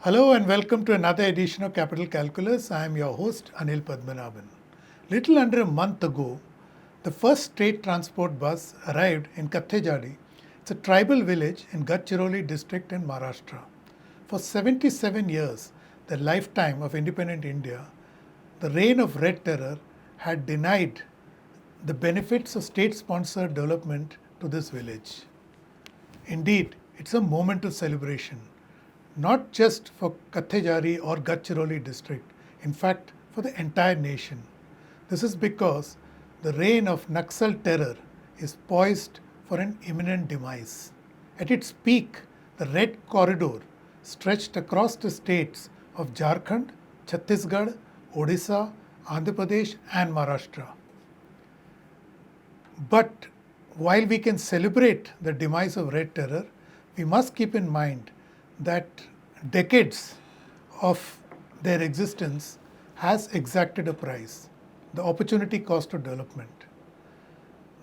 Hello and welcome to another edition of Capital Calculus. I am your host Anil Padmanabhan. Little under a month ago, the first state transport bus arrived in Kathejadi. It's a tribal village in Gadchiroli district in Maharashtra. For 77 years, the lifetime of independent India, the reign of Red Terror had denied the benefits of state-sponsored development to this village. Indeed, it's a moment of celebration, not just for Kathejari or Gadchiroli district, in fact, for the entire nation. This is because the reign of Naxal terror is poised for an imminent demise. At its peak, the Red Corridor stretched across the states of Jharkhand, Chhattisgarh, Odisha, Andhra Pradesh, and Maharashtra. But while we can celebrate the demise of Red Terror, we must keep in mind that decades of their existence has exacted a price, the opportunity cost of development.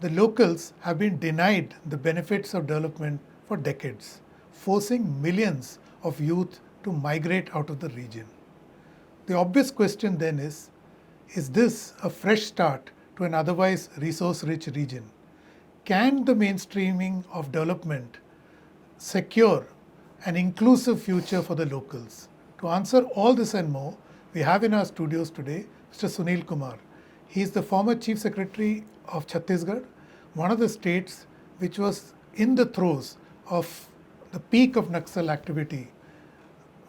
The locals have been denied the benefits of development for decades, forcing millions of youth to migrate out of the region. The obvious question then is this a fresh start to an otherwise resource-rich region? Can the mainstreaming of development secure an inclusive future for the locals? To answer all this and more, we have in our studios today Mr. Sunil Kumar. He is the former Chief Secretary of Chhattisgarh, one of the states which was in the throes of the peak of Naxal activity.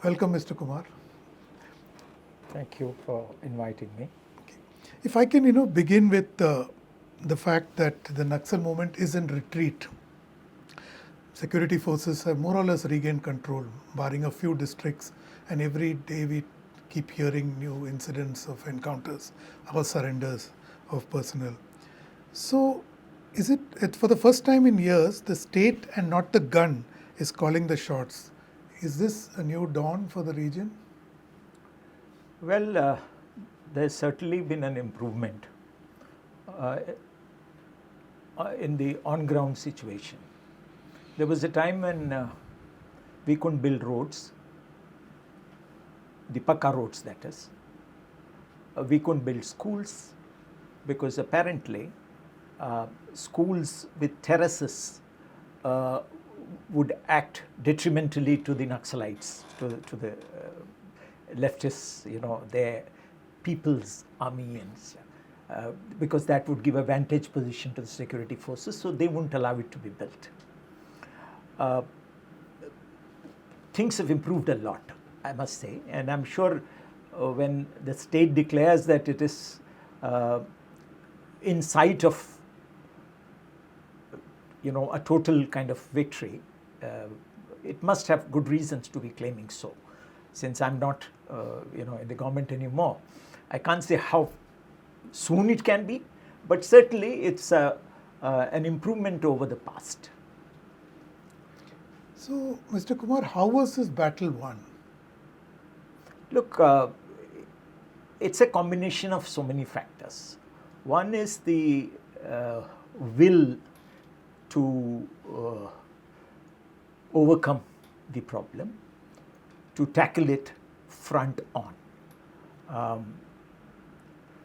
Welcome, Mr. Kumar. Thank you for inviting me. Okay. If I can, begin with the fact that the Naxal movement is in retreat. Security forces have more or less regained control, barring a few districts, and every day we keep hearing new incidents of encounters or surrenders of personnel. So, is it for the first time in years, the state and not the gun is calling the shots? Is this a new dawn for the region? Well, there's certainly been an improvement in the on-ground situation. There was a time when we couldn't build roads, the Pakka roads that is. We couldn't build schools because apparently schools with terraces would act detrimentally to the Naxalites, to the leftists, their people's army, and because that would give a vantage position to the security forces, so they wouldn't allow it to be built. Things have improved a lot, I must say, and I'm sure when the state declares that it is in sight of a total kind of victory, it must have good reasons to be claiming so. Since I'm not in the government anymore, I can't say how soon it can be, but certainly it's an improvement over the past. So, Mr. Kumar, how was this battle won? Look, it's a combination of so many factors. One is the will to overcome the problem, to tackle it front on.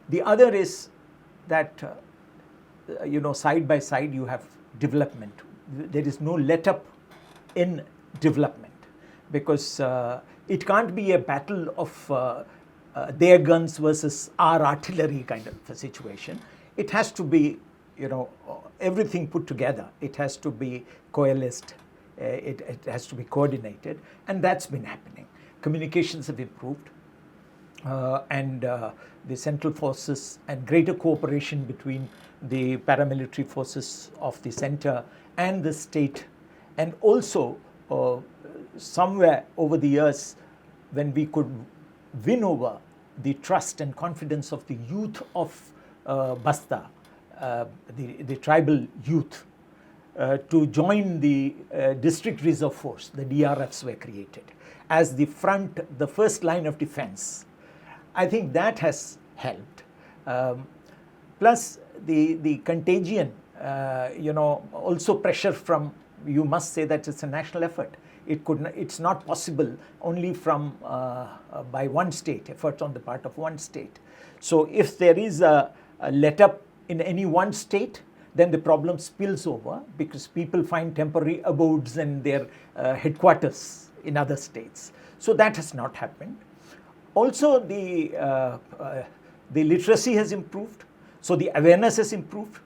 The other is that, side by side you have development. There is no letup in development, because it can't be a battle of their guns versus our artillery kind of a situation. It has to be, everything put together. It has to be coalesced. It has to be coordinated, and that's been happening. Communications have improved, and the central forces and greater cooperation between the paramilitary forces of the center and the state. And also, somewhere over the years, when we could win over the trust and confidence of the youth of Bastar, the tribal youth, to join the district reserve force, the DRFs were created as the first line of defense. I think that has helped. Plus the contagion, also pressure from, you must say that it's a national effort. It's not possible only from by one state, efforts on the part of one state. So if there is a letup in any one state, then the problem spills over because people find temporary abodes and their headquarters in other states. So that has not happened. Also, the literacy has improved, so the awareness has improved.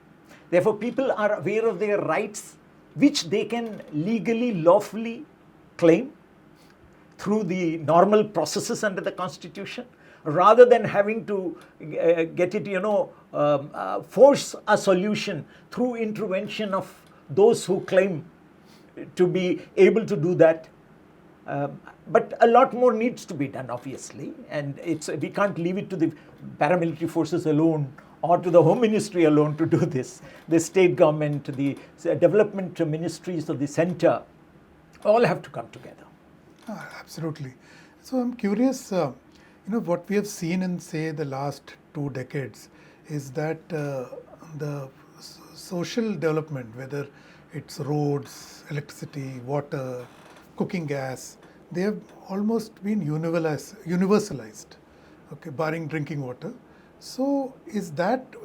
Therefore, people are aware of their rights, which they can legally, lawfully claim through the normal processes under the Constitution, rather than having to get it, force a solution through intervention of those who claim to be able to do that. But a lot more needs to be done, obviously, and we can't leave it to the paramilitary forces alone or to the Home Ministry alone to do this. The state government, the development ministries of the center, all have to come together. Absolutely. So I'm curious, what we have seen in, say, the last 2 decades is that the social development, whether it's roads, electricity, water, cooking gas, they have almost been universalized, okay, barring drinking water. So is that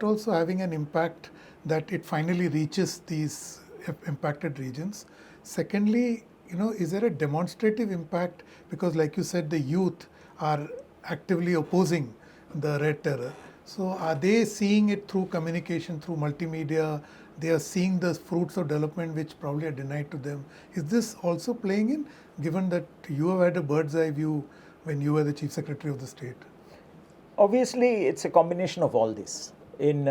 also having an impact that it finally reaches these impacted regions? Secondly, is there a demonstrative impact? Because like you said, the youth are actively opposing the Red Terror. So are they seeing it through communication, through multimedia? They are seeing the fruits of development which probably are denied to them. Is this also playing in, given that you have had a bird's eye view when you were the Chief Secretary of the state? Obviously, it's a combination of all this in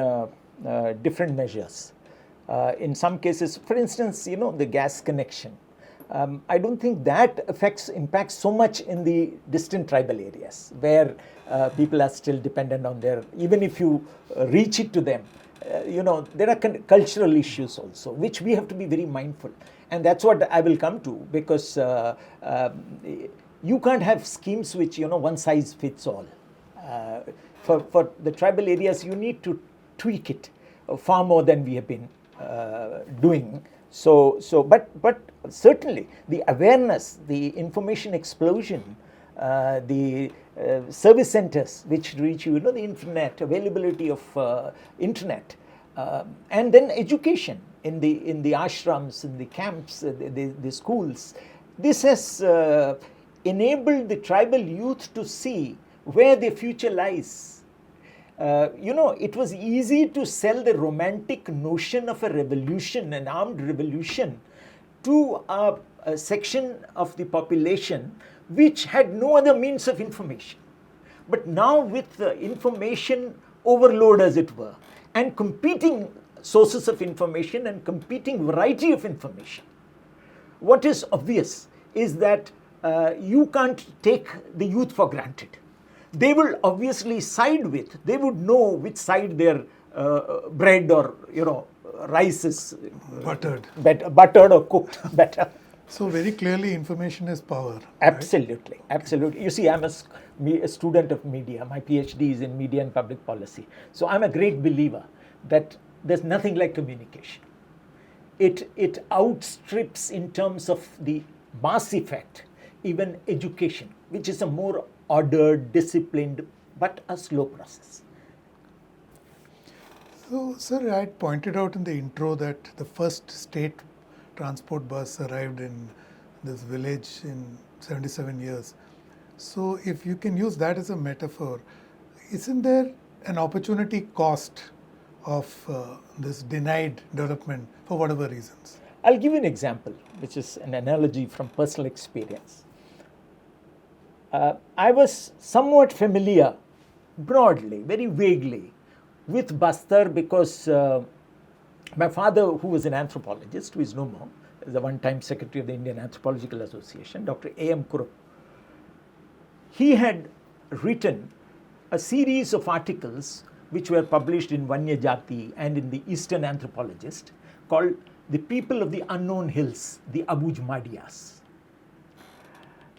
different measures. In some cases, for instance, the gas connection. I don't think that impacts so much in the distant tribal areas where people are still dependent on even if you reach it to them, there are cultural issues also, which we have to be very mindful. And that's what I will come to, because you can't have schemes which, one size fits all. For the tribal areas, you need to tweak it far more than we have been doing. But certainly the awareness, the information explosion, the service centers which reach the internet, availability of internet, and then education in the ashrams, in the camps, the schools. This has enabled the tribal youth to see where their future lies. It was easy to sell the romantic notion of a revolution, an armed revolution, to a section of the population which had no other means of information. But now, with the information overload, as it were, and competing sources of information and competing variety of information, what is obvious is that you can't take the youth for granted. They will obviously side with, they would know which side their bread or rice is buttered or cooked better. So very clearly, information is power. Absolutely, right? Absolutely. You see, I'm a student of media. My PhD is in media and public policy. So I'm a great believer that there's nothing like communication. It outstrips, in terms of the mass effect, even education, which is a more ordered, disciplined, but a slow process. So, sir, I had pointed out in the intro that the first state transport bus arrived in this village in 77 years. So if you can use that as a metaphor, isn't there an opportunity cost of this denied development for whatever reasons? I'll give you an example, which is an analogy from personal experience. I was somewhat familiar, broadly, very vaguely, with Bastar because my father, who was an anthropologist, who is no more, is the one-time secretary of the Indian Anthropological Association, Dr. A.M. Kurup, he had written a series of articles which were published in Vanya Jati and in the Eastern Anthropologist, called The People of the Unknown Hills, the Abuj Madiyas.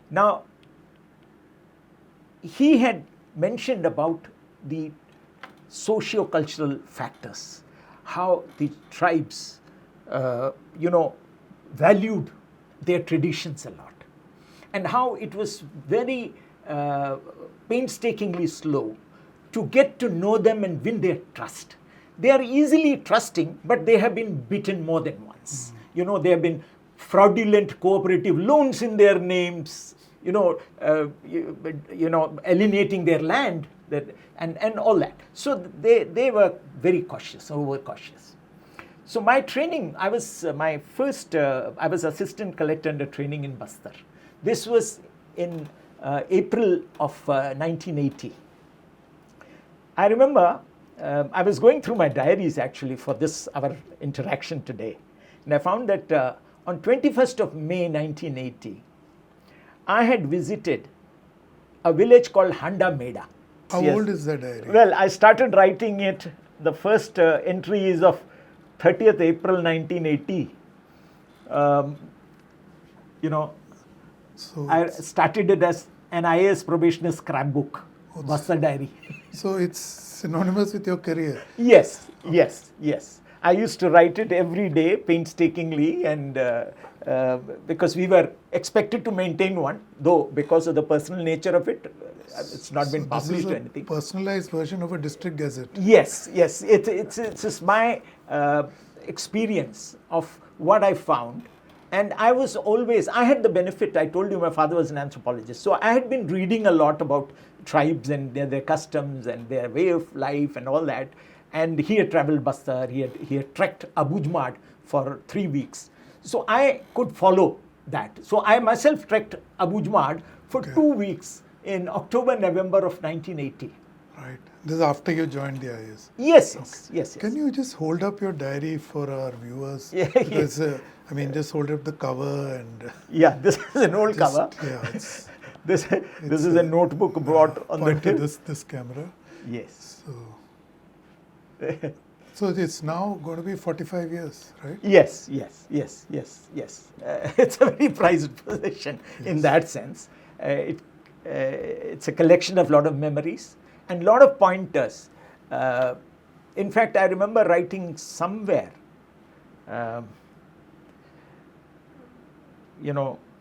Now, he had mentioned about the socio-cultural factors, how the tribes, valued their traditions a lot, and how it was very painstakingly slow to get to know them and win their trust. They are easily trusting, but they have been bitten more than once. You know, there have been fraudulent cooperative loans in their names, alienating their land, and all that. So they were very cautious, over cautious. So my training, I was assistant collector under training in Bastar. This was in April of 1980. I remember I was going through my diaries actually for this, our interaction today. And I found that on 21st of May 1980, I had visited a village called Handa Meda. How old is that diary? Well, I started writing it, the first entry is of 30th April 1980. So I started it as an IAS probationer scrapbook, Bastar diary. So it's synonymous with your career? Yes, yes, yes. I used to write it every day painstakingly, and because we were expected to maintain one, though because of the personal nature of it, it's not been published or anything. Personalized version of a district gazette. Yes, yes. It's just my experience of what I found. And I had the benefit, I told you my father was an anthropologist. So I had been reading a lot about tribes and their customs and their way of life and all that. And he had traveled Bastar, he had trekked Abujmad for 3 weeks. So I could follow that. So I myself trekked Abujmad for 2 weeks in October, November of 1980. Right. This is after you joined the IS. Yes, Okay. yes. Can you just hold up your diary for our viewers? Yeah, because, just hold up the cover and... Yeah, this is an old cover. Yeah, this is a notebook brought on the tip. This camera. Yes. So it's now going to be 45 years, right? Yes. It's a very prized possession in that sense. It's a collection of a lot of memories and a lot of pointers. In fact, I remember writing somewhere,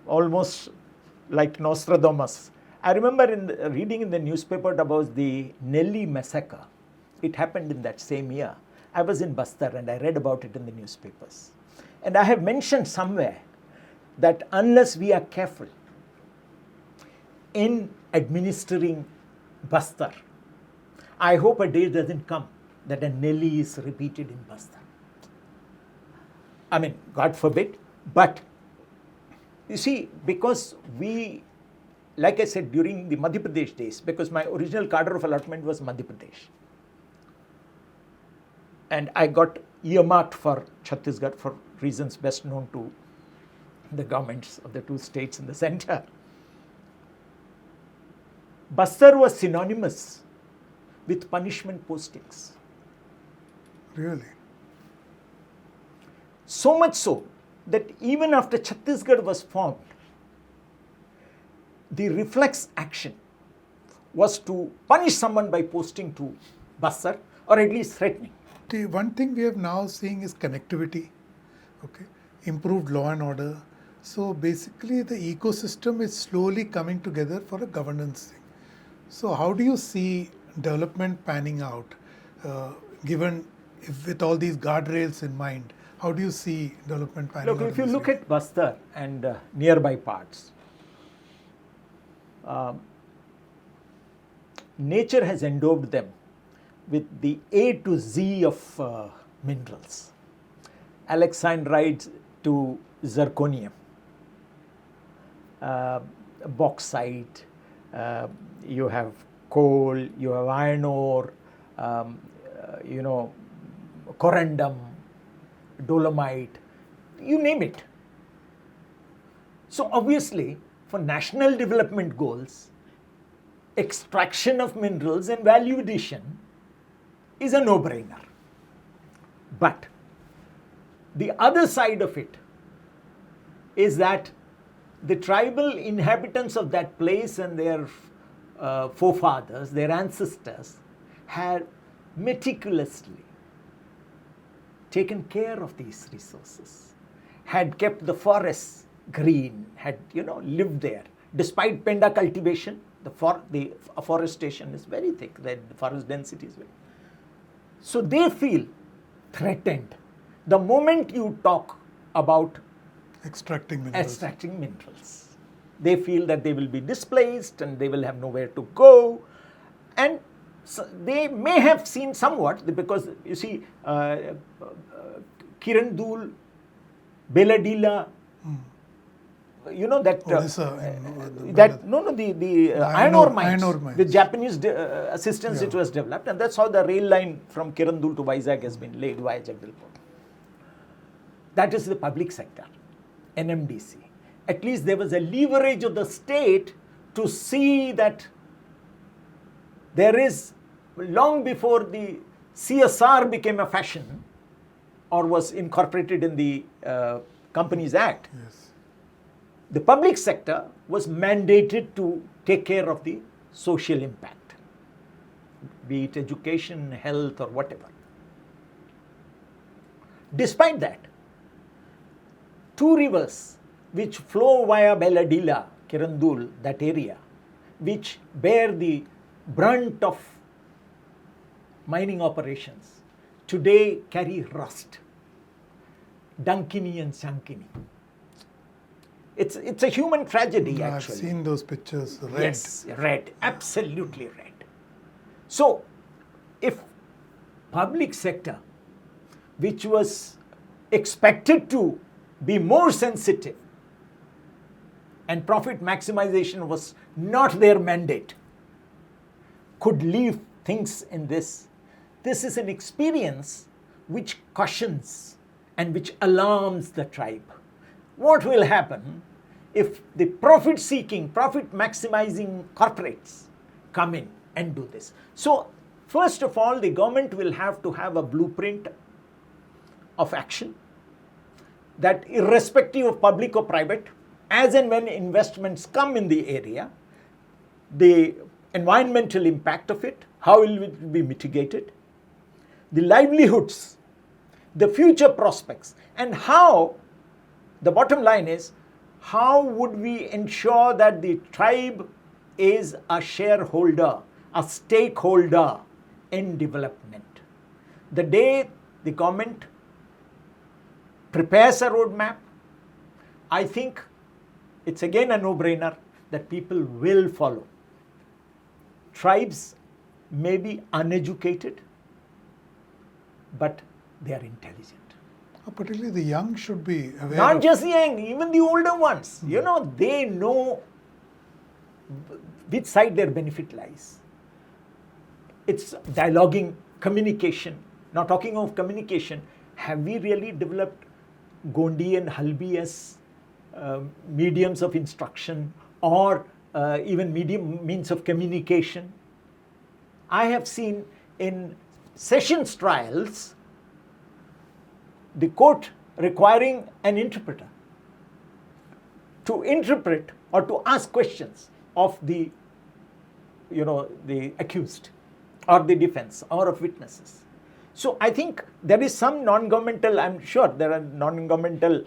almost like Nostradamus. I remember reading in the newspaper about the Nelly massacre. It happened in that same year. I was in Bastar and I read about it in the newspapers. And I have mentioned somewhere that unless we are careful in administering Bastar, I hope a day doesn't come that a Nelly is repeated in Bastar. I mean, God forbid, but you see, because like I said, during the Madhya Pradesh days, because my original cadre of allotment was Madhya Pradesh, and I got earmarked for Chhattisgarh for reasons best known to the governments of the two states in the center. Bastar was synonymous with punishment postings. Really? So much so that even after Chhattisgarh was formed, the reflex action was to punish someone by posting to Bastar or at least threatening. The one thing we have now seeing is connectivity, okay, improved law and order. So basically the ecosystem is slowly coming together for a governance thing. So how do you see development panning out, given with all these guardrails in mind? How do you see development panning out? Look, if you look at Bastar and nearby parts, nature has endowed them with the A to Z of minerals. Alexandrite to zirconium, bauxite, you have coal, you have iron ore, corundum, dolomite, you name it. So obviously, for national development goals, extraction of minerals and value addition is a no-brainer. But the other side of it is that the tribal inhabitants of that place and their forefathers, their ancestors, had meticulously taken care of these resources, had kept the forests green, had lived there. Despite Penda cultivation, the afforestation is very thick, the forest density is very. So they feel threatened. The moment you talk about extracting minerals, they feel that they will be displaced and they will have nowhere to go. And so they may have seen somewhat, because you see, Kirandul, Beladila, that the iron ore mines. With Japanese assistance, it was developed, and that's how the rail line from Kirandul to Vizag has been laid via Jagdalpur. That is the public sector, NMDC. At least there was a leverage of the state to see that there is, long before the CSR became a fashion or was incorporated in the Companies Act. Yes. The public sector was mandated to take care of the social impact, be it education, health, or whatever. Despite that, two rivers which flow via Beladila, Kirandul, that area, which bear the brunt of mining operations, today carry rust. Dankini and Sankini. It's a human tragedy, actually. I've seen those pictures, red. Yes, red, absolutely red. So, if public sector, which was expected to be more sensitive and profit maximization was not their mandate, could leave things in this is an experience which cautions and which alarms the tribe. What will happen if the profit-seeking, profit-maximizing corporates come in and do this? So, first of all, the government will have to have a blueprint of action that, irrespective of public or private, as and when investments come in the area, the environmental impact of it, how will it be mitigated, the livelihoods, the future prospects, and how, the bottom line is, how would we ensure that the tribe is a shareholder, a stakeholder in development? The day the government prepares a roadmap, I think it's again a no-brainer that people will follow. Tribes may be uneducated, but they are intelligent. Particularly the young should be aware. Not just young, even the older ones. They know which side their benefit lies. It's dialoguing, communication. Now, talking of communication, have we really developed Gondi and Halbi as mediums of instruction or even means of communication? I have seen in sessions trials the court requiring an interpreter to interpret or to ask questions of the accused or the defense or of witnesses. So I think there is some non-governmental, I'm sure there are non-governmental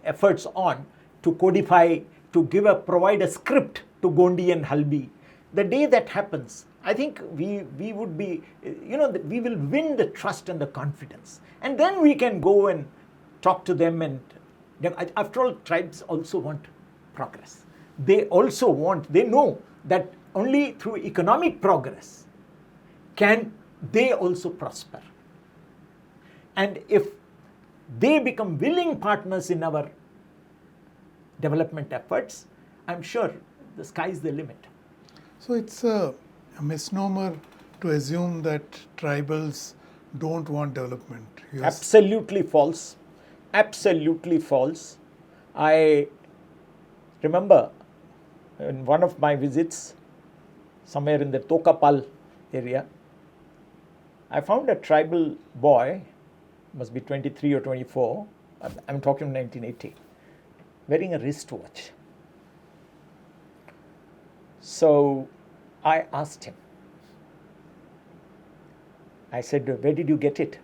efforts on to codify, to provide a script to Gondi and Halbi. The day that happens, I think we would be, we will win the trust and the confidence. And then we can go and talk to them. And after all, tribes also want progress. They know that only through economic progress can they also prosper. And if they become willing partners in our development efforts, I'm sure the sky is the limit. So it's a misnomer to assume that tribals don't want development. Yes. Absolutely false. Absolutely false. I remember in one of my visits, somewhere in the Tokapal area, I found a tribal boy, must be 23 or 24, I'm talking 1980, wearing a wristwatch. So I asked him, I said, where did you get it?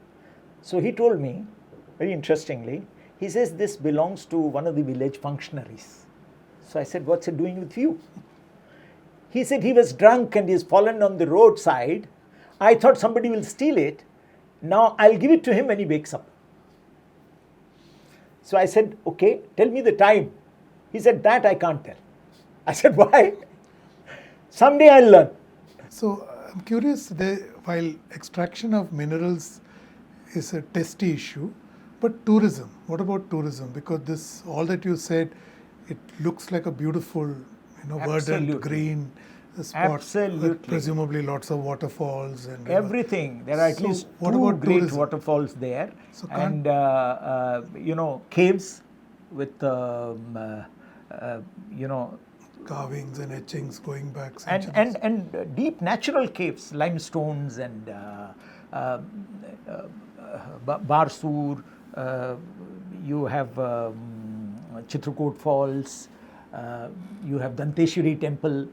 So he told me, very interestingly, He says, this belongs to one of the village functionaries. So I said, what's it doing with you? He said, he was drunk and he's fallen on the roadside. I thought somebody will steal it. Now I'll give it to him when he wakes up. So I said, okay, tell me the time. He said, that I can't tell. I said, why? Someday I'll learn. So I'm curious, while extraction of minerals is a testy issue, but tourism, what about tourism? Because all that you said, it looks like a beautiful, verdant, green spot. Absolutely. With presumably lots of waterfalls and everything. There are at least what two about great tourism? waterfalls there, So and caves with carvings and etchings going back centuries. And deep natural caves, limestones and Barsur. You have Chitrakoot Falls. You have Danteshwari Temple.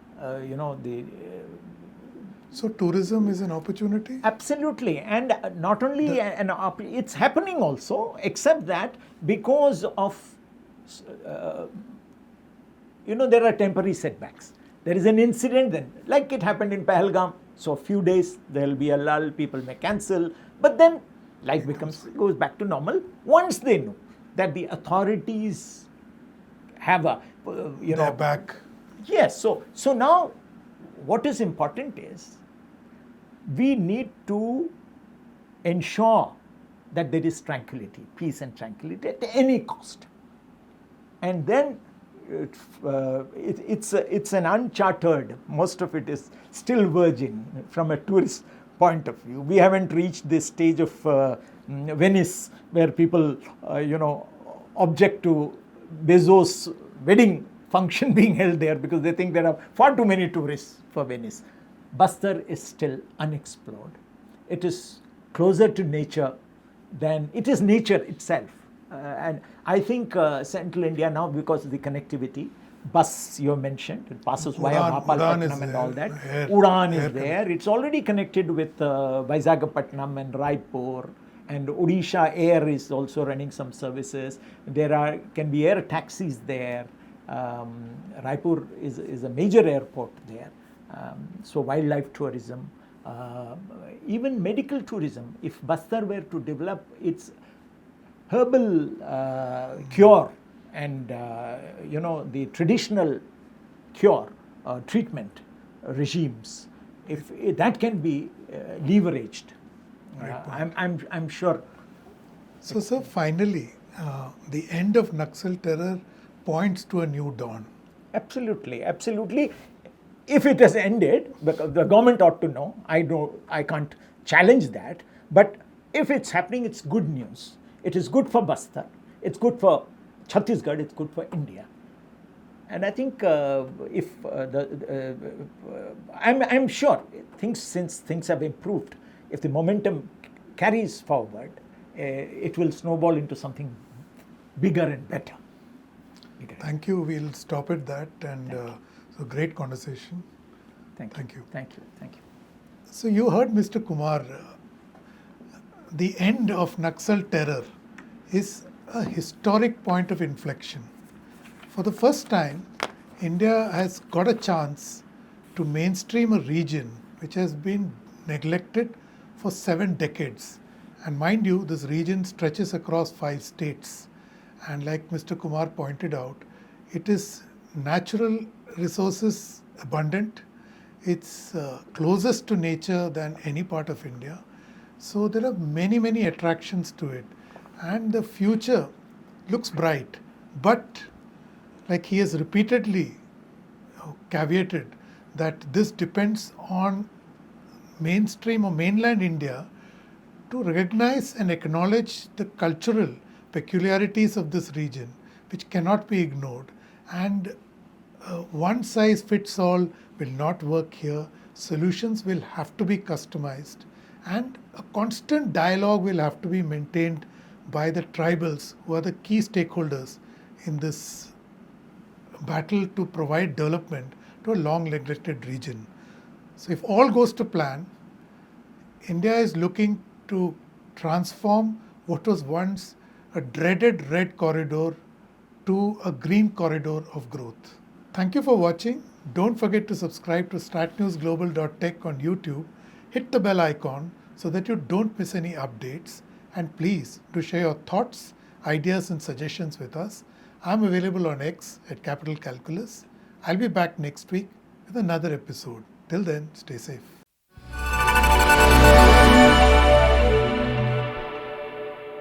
So tourism is an opportunity? Absolutely, and not only it's happening also, except that because of there are temporary setbacks. There is an incident then, like it happened in Pahalgam. So a few days there will be a lull, people may cancel, but then life goes back to normal once they know that the authorities have They're back. Yes. So now, what is important is we need to ensure that there is tranquility, peace and tranquility at any cost. And then it's an uncharted, most of it is still virgin from a tourist point of view. We haven't reached this stage of Venice where people, object to Bezos' wedding function being held there because they think there are far too many tourists for Venice. Bastar is still unexplored. It is closer to nature than it is nature itself. And I think Central India now, because of the connectivity, bus you mentioned, it passes via Bhapalpatnam and all that. Udan is there. It's already connected with Visakhapatnam and Raipur. And Odisha Air is also running some services. There can be air taxis there. Raipur is a major airport there. So wildlife tourism, even medical tourism. If Bastar were to develop its herbal cure and the traditional cure treatment regimes, if that can be leveraged, I'm sure. So, sir, finally, the end of Naxal terror points to a new dawn. Absolutely, absolutely. If it has ended, because the government ought to know, I can't challenge that. But if it's happening, it's good news. It is good for Bastar. It's good for Chhattisgarh. It's good for India. And I think I'm sure since things have improved, if the momentum carries forward, it will snowball into something bigger and better. Thank you. We'll stop at that. And so great conversation. Thank you. So you heard Mr. Kumar. The end of Naxal terror is a historic point of inflection. For the first time, India has got a chance to mainstream a region which has been neglected for 7 decades. And mind you, this region stretches across 5 states. And like Mr. Kumar pointed out, it is natural resources abundant. It's closest to nature than any part of India. So there are many, many attractions to it. And the future looks bright. But like he has repeatedly caveated that this depends on mainstream or mainland India to recognize and acknowledge the cultural peculiarities of this region, which cannot be ignored. And one size fits all will not work here. Solutions will have to be customized. And a constant dialogue will have to be maintained by the tribals, who are the key stakeholders in this battle to provide development to a long neglected region. So if all goes to plan, India is looking to transform what was once a dreaded red corridor to a green corridor of growth. Thank you for watching. Don't forget to subscribe to StratNewsGlobal.Tech on YouTube. Hit the bell icon so that you don't miss any updates. And please do share your thoughts, ideas and suggestions with us. I'm available on X at Capital Calculus. I'll be back next week with another episode. Till then, stay safe.